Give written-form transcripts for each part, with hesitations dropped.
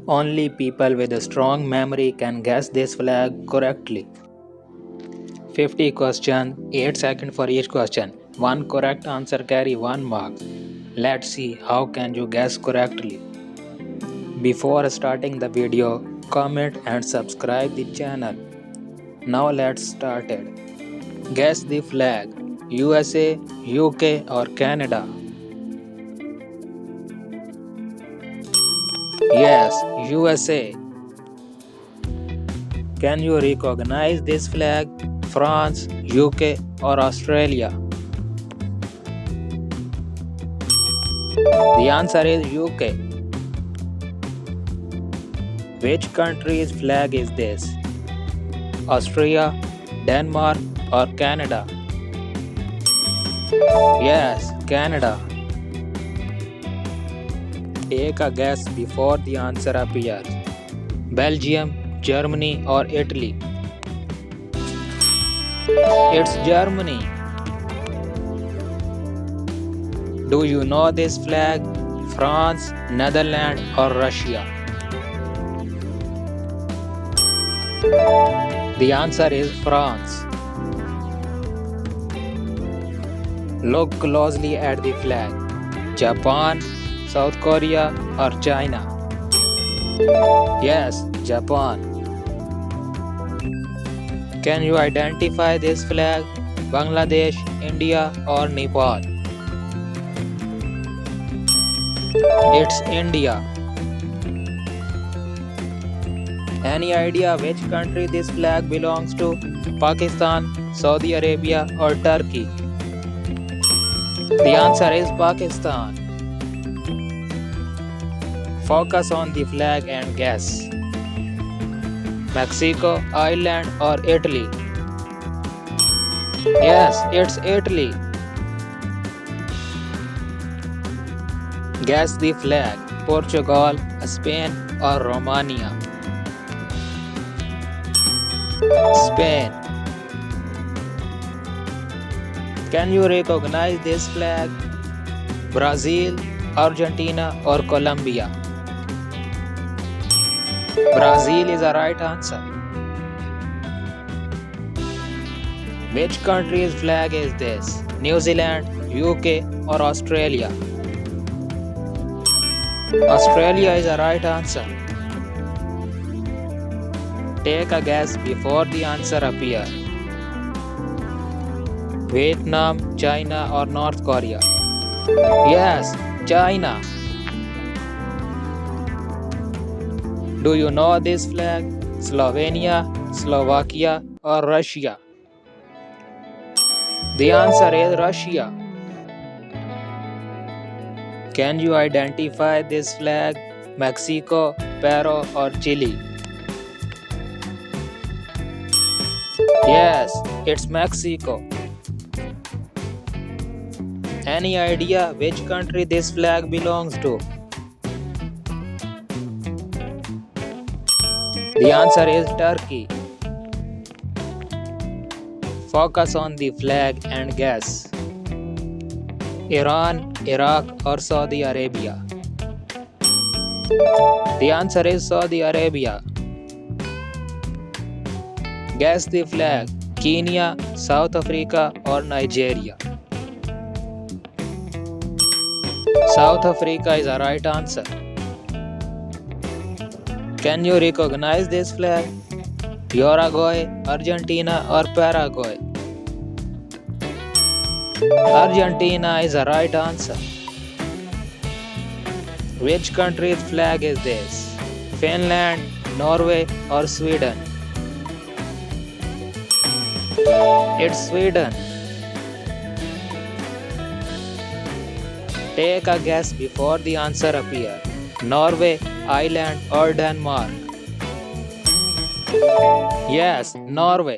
Only people with a strong memory can guess this flag correctly. 50 questions, 8 seconds for each question. One correct answer carry 1 mark. Let's see how can you guess correctly. Before starting the video, comment and subscribe the channel. Now let's start it. Guess the flag. USA, UK or Canada? Yes, USA. Can you recognize this flag? France, UK or Australia? The answer is UK. Which country's flag is this? Austria, Denmark or Canada? Yes, Canada. Take a guess before the answer appears. Belgium, Germany or Italy? It's Germany. Do you know this flag? France, Netherlands or Russia? The answer is France. Look closely at the flag. Japan, South Korea or China? Yes, Japan. Can you identify this flag? Bangladesh, India or Nepal? It's India. Any idea which country this flag belongs to? Pakistan, Saudi Arabia or Turkey? The answer is Pakistan. Focus on the flag and guess. Mexico, Ireland or Italy? Yes, it's Italy. Guess the flag. Portugal, Spain or Romania? Spain. Can you recognize this flag? Brazil, Argentina or Colombia? Brazil is the right answer. Which country's flag is this? New Zealand, UK or Australia? Australia is the right answer. Take a guess before the answer appears. Vietnam, China or North Korea? Yes, China. Do you know this flag? Slovenia, Slovakia or Russia? The answer is Russia. Can you identify this flag? Mexico, Peru or Chile? Yes, it's Mexico. Any idea which country this flag belongs to? The answer is Turkey. Focus on the flag and guess. Iran, Iraq or Saudi Arabia? The answer is Saudi Arabia. Guess the flag. Kenya, South Africa or Nigeria? South Africa is the right answer. Can you recognize this flag? Uruguay, Argentina or Paraguay? Argentina is the right answer. Which country's flag is this? Finland, Norway or Sweden? It's Sweden. Take a guess before the answer appears. Norway, Ireland or Denmark? Yes, Norway.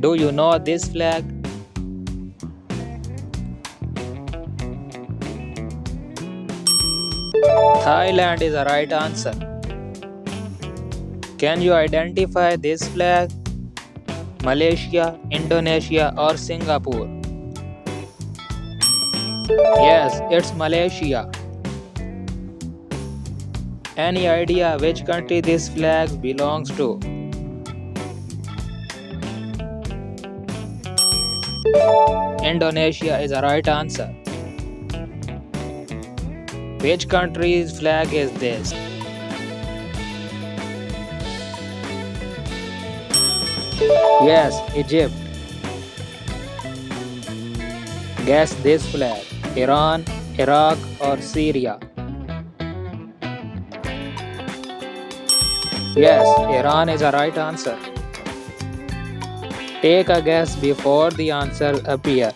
Do you know this flag? Thailand is the right answer. Can you identify this flag? Malaysia, Indonesia or Singapore? Yes, it's Malaysia. Any idea which country this flag belongs to? Indonesia is the right answer. Which country's flag is this? Yes, Egypt. Guess this flag. Iran, Iraq or Syria? Yes, Iran is the right answer. Take a guess before the answer appear.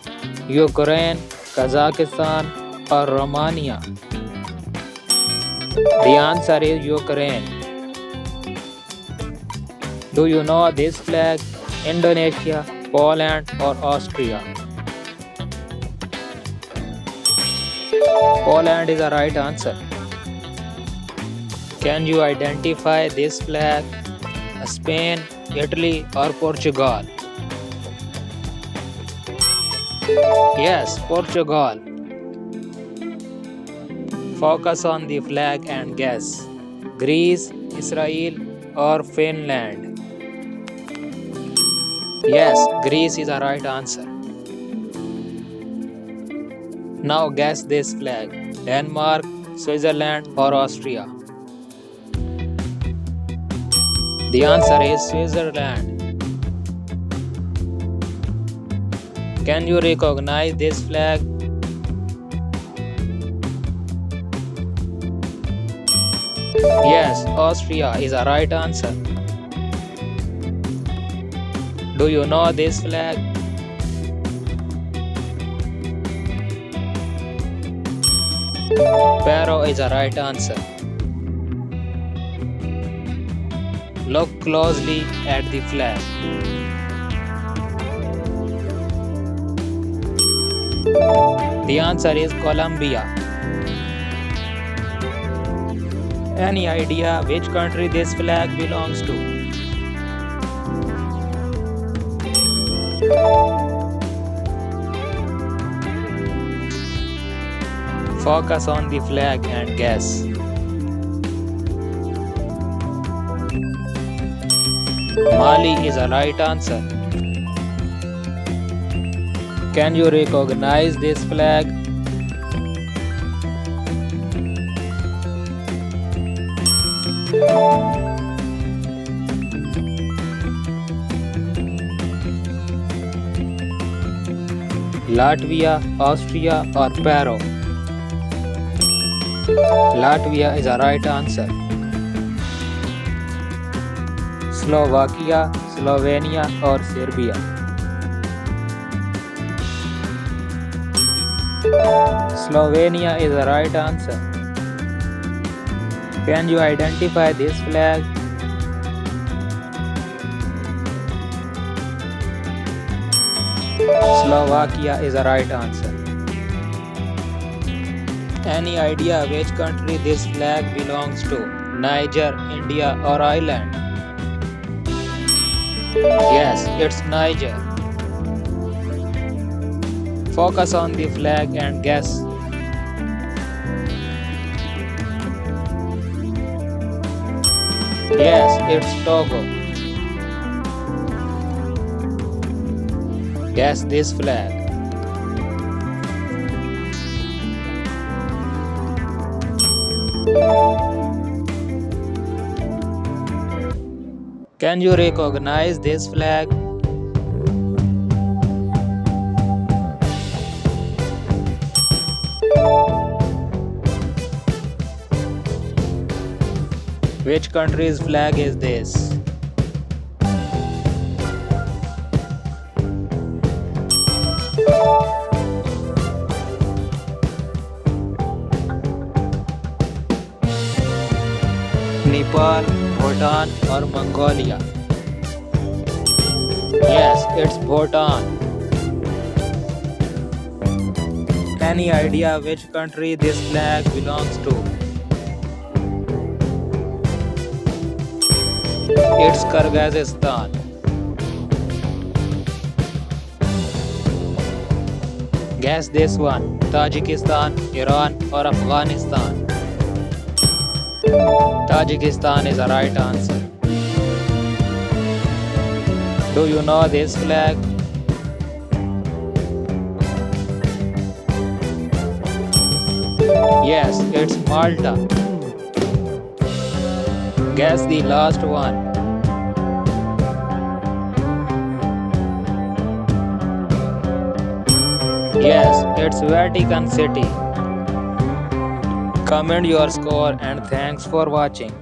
Ukraine, Kazakhstan or Romania? The answer is Ukraine. Do you know this flag? Indonesia, Poland or Austria? Poland is the right answer. Can you identify this flag? Spain, Italy or Portugal? Yes, Portugal. Focus on the flag and guess. Greece, Israel or Finland? Yes, Greece is the right answer. Now guess this flag. Denmark, Switzerland or Austria? The answer is Switzerland. Can you recognize this flag? Yes, Austria is the right answer. Do you know this flag? Peru is the right answer. Look closely at the flag. The answer is Colombia. Any idea which country this flag belongs to? Focus on the flag and guess. Mali is the right answer. Can you recognize this flag? Latvia, Austria or Peru? Latvia is the right answer. Slovakia, Slovenia or Serbia? Slovenia is the right answer. Can you identify this flag? Slovakia is the right answer. Any idea which country this flag belongs to? Niger, India or Ireland? Yes, it's Niger. Focus on the flag and guess. Yes, it's Togo. Guess this flag. Can you recognize this flag? Which country's flag is this? Nepal, Bhutan or Mongolia? Yes, it's Bhutan. Any idea which country this flag belongs to? It's Kyrgyzstan. Guess this one. Tajikistan, Iran or Afghanistan? Tajikistan is the right answer. Do you know this flag? Yes, it's Malta. Guess the last one. Yes, it's Vatican City. Comment your score and thanks for watching.